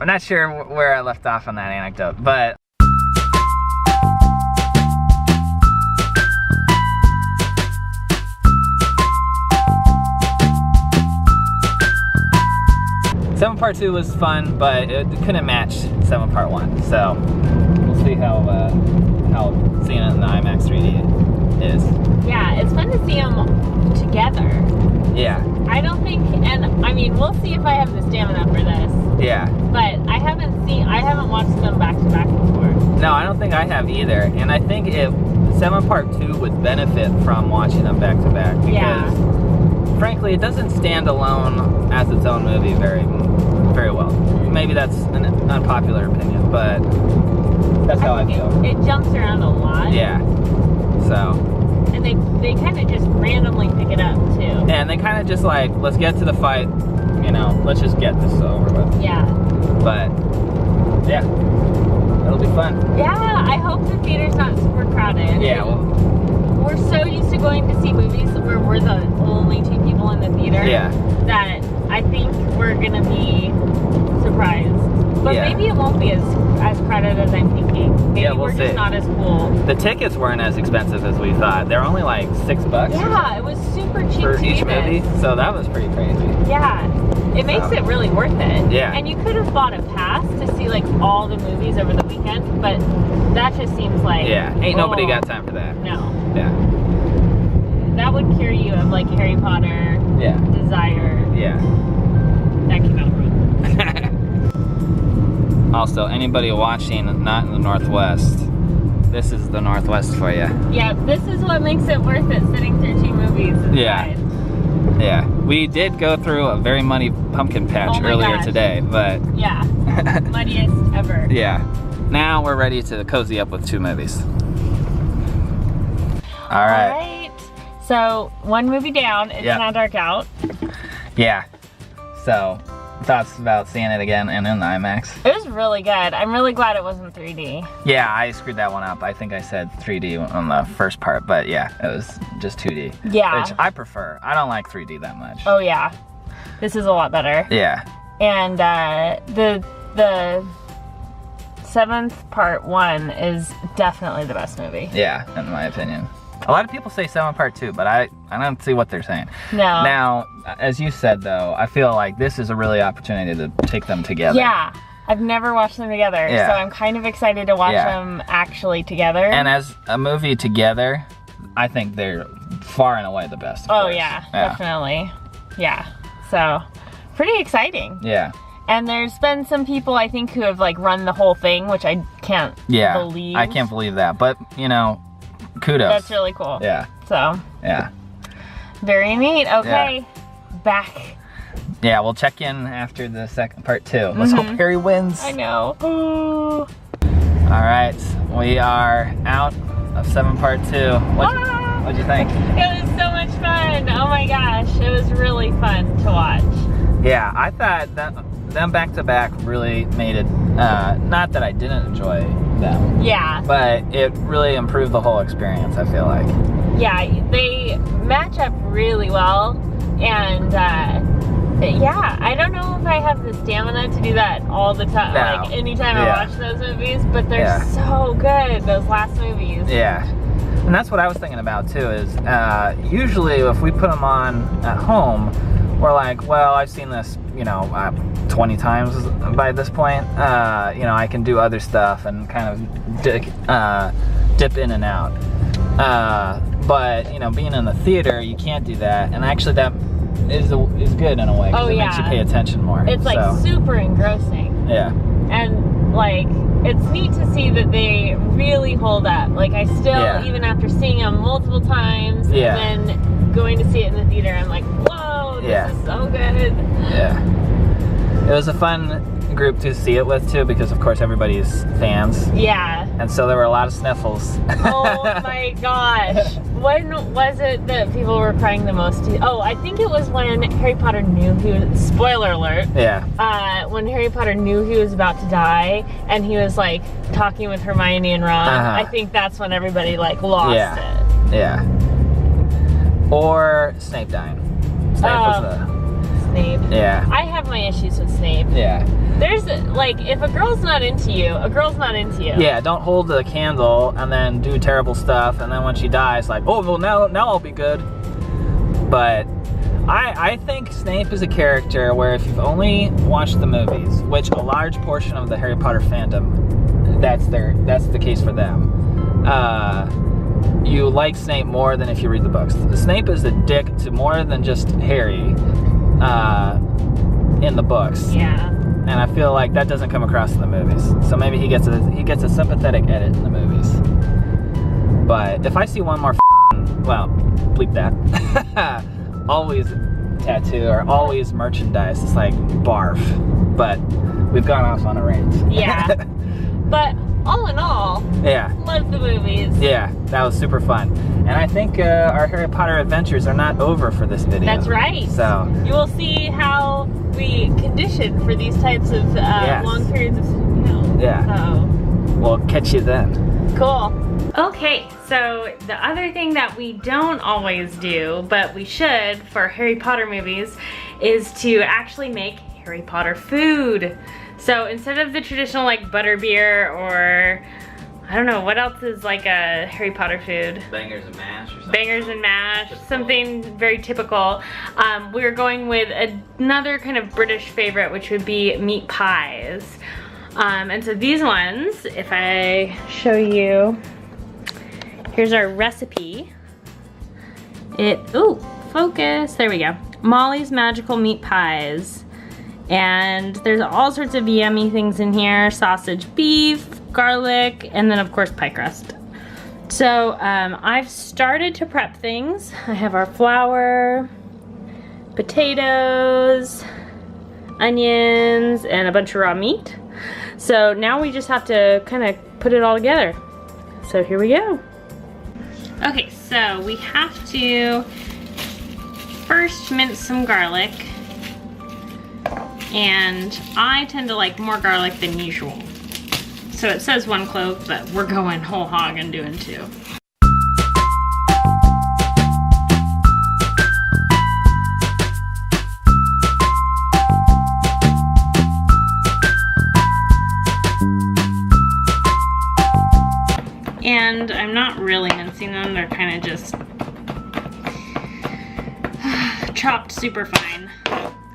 I'm not sure where I left off on that anecdote, but Seven Part 2 was fun, but it couldn't match 7 Part 1. So we'll see how seeing it in the IMAX 3D is. Yeah, it's fun to see them together. Yeah. I don't think, and I mean, we'll see if I have the stamina for this. Yeah. But I haven't watched them back to back before. No, I don't think I have either. And I think 7 Part 2 would benefit from watching them back to back. Because, frankly, it doesn't stand alone as its own movie very well. Maybe that's an unpopular opinion, but that's how I feel. It jumps around a lot. Yeah. So. And they kind of just randomly pick it up too. And they kind of just like, let's get to the fight, let's just get this over with. Yeah. But, yeah, it'll be fun. Yeah, I hope the theater's not super crowded. Yeah, well. We're so used to going to see movies where we're the only 2 people in the theater. Yeah. That I think we're gonna be surprised. But maybe it won't be as crowded as I'm thinking. Maybe we'll we're just see. not as cool. The tickets weren't as expensive as we thought. They're only like $6. Yeah, it was super cheap for to each do movie. this. So that was pretty crazy. Yeah. It makes it really worth it. Yeah. And you could have bought a pass to see like all the movies over the weekend, but that just seems like ain't nobody got time for that. No. Yeah. That would cure you of like Harry Potter. Yeah. Desire. Yeah. That came out wrong. Also, anybody watching not in the Northwest, this is the Northwest for you. Yeah, this is what makes it worth it, sitting through 2 movies inside. Yeah. We did go through a very muddy pumpkin patch earlier today, but yeah, muddiest ever. Yeah. Now we're ready to cozy up with 2 movies. All right. So 1 movie down. It's now dark out. Yeah. So, thoughts about seeing it again and in the IMAX? It was really good. I'm really glad it wasn't 3D. Yeah, I screwed that one up. I think I said 3D on the first part, but yeah, it was just 2D. Yeah. Which I prefer. I don't like 3D that much. Oh yeah. This is a lot better. Yeah. And the 7th Part 1 is definitely the best movie. Yeah, in my opinion. A lot of people say 7 Part 2, but I don't see what they're saying. No. Now, as you said though, I feel like this is a really opportunity to take them together. Yeah. I've never watched them together, so I'm kind of excited to watch them actually together. And as a movie together, I think they're far and away the best. Oh yeah, definitely. Yeah. So, pretty exciting. Yeah. And there's been some people, I think, who have like run the whole thing, which I can't believe. I can't believe that, but kudos. That's really cool. Yeah. So. Yeah. Very neat. Okay. Back. Yeah, we'll check in after the second Part 2. Let's hope Harry wins. I know. Ooh. All right, we are out of 7 Part 2. What'd you think? It was so much fun. Oh my gosh, it was really fun to watch. Yeah, I thought that them back to back really made it, not that I didn't enjoy them. Yeah. But it really improved the whole experience, I feel like. Yeah, they match up really well. And yeah, I don't know if I have the stamina to do that all the time, like anytime I watch those movies, but they're so good, those last movies. Yeah. And that's what I was thinking about too, is usually if we put them on at home, we're like, well, I've seen this, 20 times by this point. I can do other stuff and kind of dip in and out. But, being in the theater, you can't do that. And actually that is good in a way, because it makes you pay attention more. It's like super engrossing. Yeah. And like, it's neat to see that they really hold up. Like I still, even after seeing them multiple times, and then going to see it in the theater, I'm like, whoa, this is so good. Yeah. It was a fun group to see it with too, because of course everybody's fans. Yeah. And so there were a lot of sniffles. Oh my gosh. When was it that people were crying the most? Oh, I think it was when Harry Potter knew he was, spoiler alert. Yeah. When Harry Potter knew he was about to die and he was like talking with Hermione and Ron. I think that's when everybody like lost it. Yeah. Or Snape dying. Snape was the... Snape. Yeah. I have my issues with Snape. Yeah. There's, like, if a girl's not into you, a girl's not into you. Yeah, don't hold the candle and then do terrible stuff, and then when she dies, like, oh, well, now I'll be good. But I think Snape is a character where if you've only watched the movies, which a large portion of the Harry Potter fandom, that's the case for them, you like Snape more than if you read the books. Snape is a dick to more than just Harry in the books. Yeah. And I feel like that doesn't come across in the movies. So maybe he gets a sympathetic edit in the movies. But if I see one more well, bleep that. Always tattoo or always merchandise, it's like barf. But we've gone off on a rant. Yeah. But all in all, yeah, love the movies. Yeah, that was super fun. And I think our Harry Potter adventures are not over for this video. That's right. So you will see how we condition for these types of yes. long periods of, you know. Yeah. So we'll catch you then. Cool. Okay, so the other thing that we don't always do, but we should for Harry Potter movies, is to actually make Harry Potter food. So instead of the traditional like butterbeer or I don't know, what else is like a Harry Potter food? Bangers and mash or something. Bangers and mash, typical. Something very typical. We're going with another kind of British favorite, which would be meat pies. And so these ones, if I show you, here's our recipe. Ooh, focus, there we go. Molly's Magical Meat Pies. And there's all sorts of yummy things in here. Sausage, beef, garlic, and then of course pie crust. So I've started to prep things. I have our flour, potatoes, onions, and a bunch of raw meat. So now we just have to kind of put it all together. So here we go. Okay, so we have to first mince some garlic. And I tend to like more garlic than usual. So it says 1 clove, but we're going whole hog and doing 2. And I'm not really mincing them, they're kind of just chopped super fine.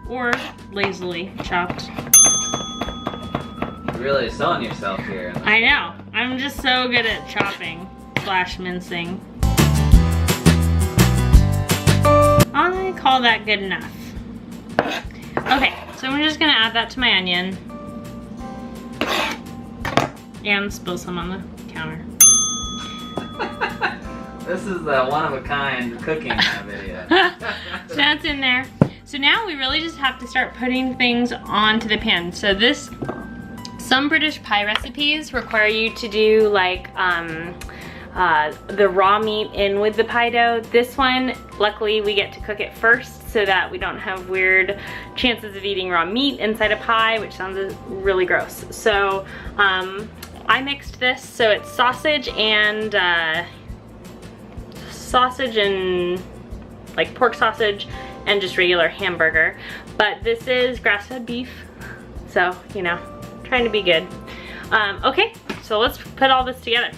Or lazily chopped. You're really selling yourself here. I know. I'm just so good at chopping / mincing. I call that good enough. Okay, so I'm just gonna add that to my onion. And spill some on the counter. This is the one-of-a-kind cooking video. So that's in there. So now we really just have to start putting things onto the pan. So some British pie recipes require you to do like the raw meat in with the pie dough. This one, luckily we get to cook it first so that we don't have weird chances of eating raw meat inside a pie, which sounds really gross. So I mixed this, so it's sausage and like pork sausage and just regular hamburger. But this is grass-fed beef, so, you know, trying to be good. Okay, so let's put all this together.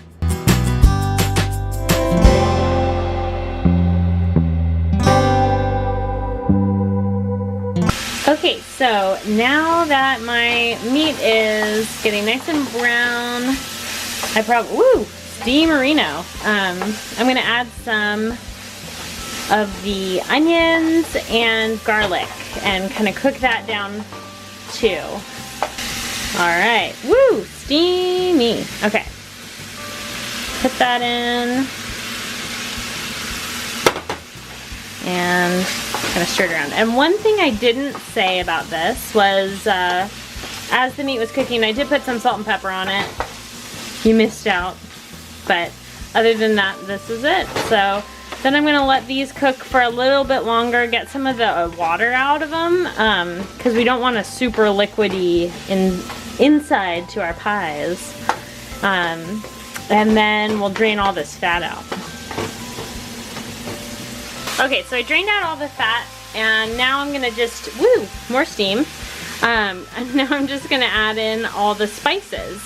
Okay, so now that my meat is getting nice and brown, steamerino. I'm gonna add some of the onions and garlic and kind of cook that down too. All right, woo, steamy. Okay, put that in and kind of stir it around. And one thing I didn't say about this was as the meat was cooking, I did put some salt and pepper on it. You missed out, but other than that, this is it. So then I'm gonna let these cook for a little bit longer, get some of the water out of them, because we don't want a super liquidy inside to our pies. And then we'll drain all this fat out. Okay, so I drained out all the fat, and now I'm gonna just, more steam. And now I'm just gonna add in all the spices.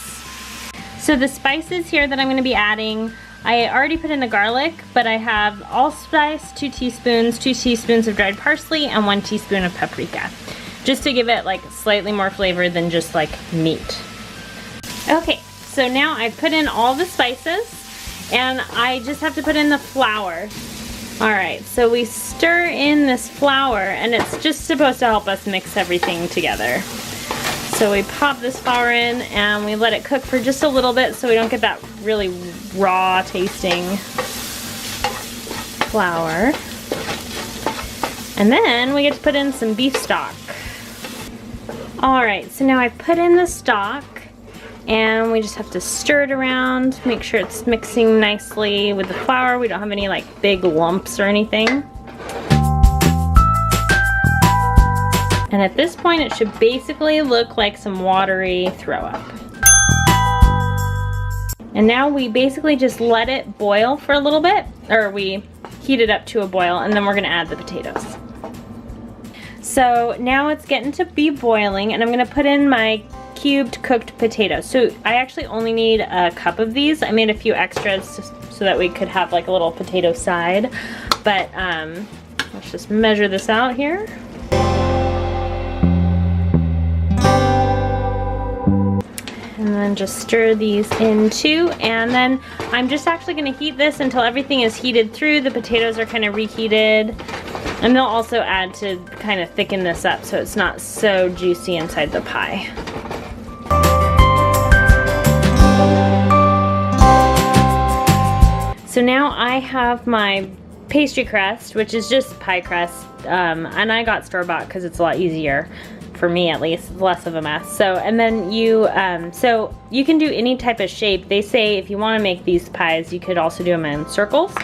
So the spices here that I'm gonna be adding, I already put in the garlic, but I have allspice, 2 teaspoons, 2 teaspoons of dried parsley, and 1 teaspoon of paprika. Just to give it like slightly more flavor than just like meat. Okay, so now I've put in all the spices, and I just have to put in the flour. All right, so we stir in this flour, and it's just supposed to help us mix everything together. So we pop this flour in and we let it cook for just a little bit so we don't get that really raw tasting flour. And then we get to put in some beef stock. All right, so now I've put in the stock and we just have to stir it around, make sure it's mixing nicely with the flour. We don't have any like big lumps or anything. And at this point, it should basically look like some watery throw up. And now we basically just let it boil for a little bit, or we heat it up to a boil, and then we're gonna add the potatoes. So now it's getting to be boiling, and I'm gonna put in my cubed cooked potatoes. So I actually only need a cup of these. I made a few extras so that we could have like a little potato side. But let's just measure this out here. And then just stir these in too. And then I'm just actually gonna heat this until everything is heated through. The potatoes are kind of reheated. And they'll also add to kind of thicken this up so it's not so juicy inside the pie. So now I have my pastry crust, which is just pie crust. And I got store-bought because it's a lot easier. For me at least, it's less of a mess. So, and then you, so you can do any type of shape. They say if you want to make these pies, you could also do them in circles,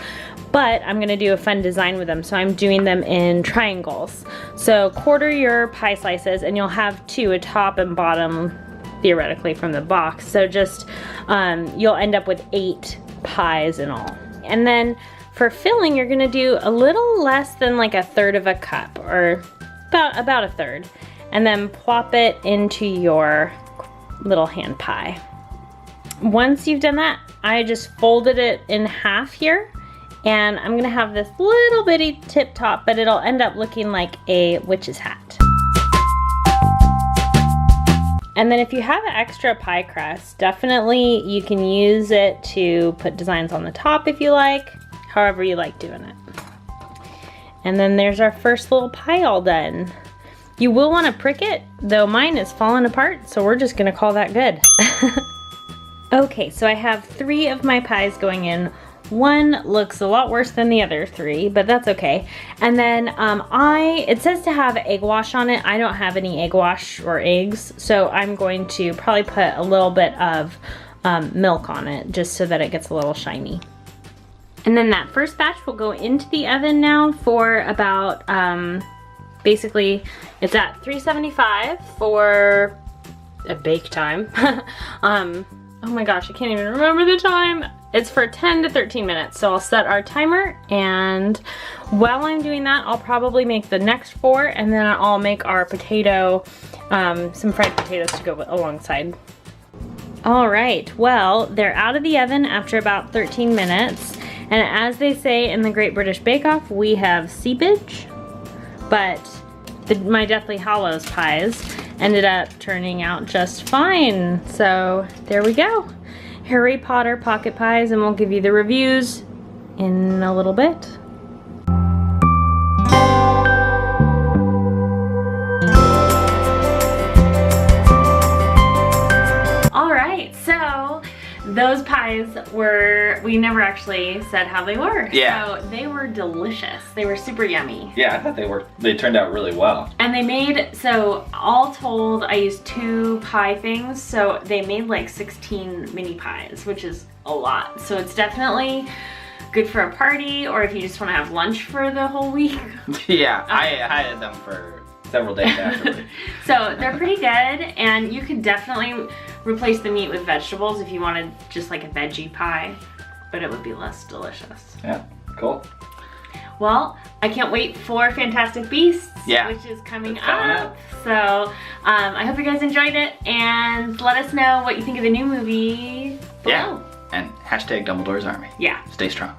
but I'm gonna do a fun design with them. So I'm doing them in triangles. So quarter your pie slices and you'll have 2, a top and bottom, theoretically from the box. So just, you'll end up with 8 pies in all. And then for filling, you're gonna do a little less than like 1/3 of a cup, or about 1/3. And then plop it into your little hand pie. Once you've done that, I just folded it in half here, and I'm gonna have this little bitty tip top, but it'll end up looking like a witch's hat. And then if you have an extra pie crust, definitely you can use it to put designs on the top if you like, however you like doing it. And then there's our first little pie all done. You will want to prick it, though mine is falling apart, so we're just gonna call that good. Okay, so I have 3 of my pies going in. One looks a lot worse than the other 3, but that's okay. And then it says to have egg wash on it. I don't have any egg wash or eggs, so I'm going to probably put a little bit of milk on it, just so that it gets a little shiny. And then that first batch will go into the oven now for about, basically, it's at 375 for a bake time. Oh my gosh, I can't even remember the time. It's for 10 to 13 minutes. So I'll set our timer, and while I'm doing that, I'll probably make the next 4, and then I'll make our potato, some fried potatoes to go alongside. All right, well, they're out of the oven after about 13 minutes. And as they say in the Great British Bake Off, we have seepage. But my Deathly Hallows pies ended up turning out just fine. So there we go. Harry Potter pocket pies, and we'll give you the reviews in a little bit. All right, so those pies were, we never actually said how they were. Yeah. So they were delicious. They were super yummy. Yeah, I thought they turned out really well. And they made, so all told, I used 2 pie things, so they made like 16 mini pies, which is a lot. So it's definitely good for a party, or if you just want to have lunch for the whole week. Yeah, I had them for several days afterwards. So they're pretty good, and you could definitely replace the meat with vegetables if you wanted just like a veggie pie, but it would be less delicious. Yeah, cool. Well, I can't wait for Fantastic Beasts, which is coming up. So I hope you guys enjoyed it, and let us know what you think of the new movie below. And hashtag Dumbledore's Army. Yeah. Stay strong.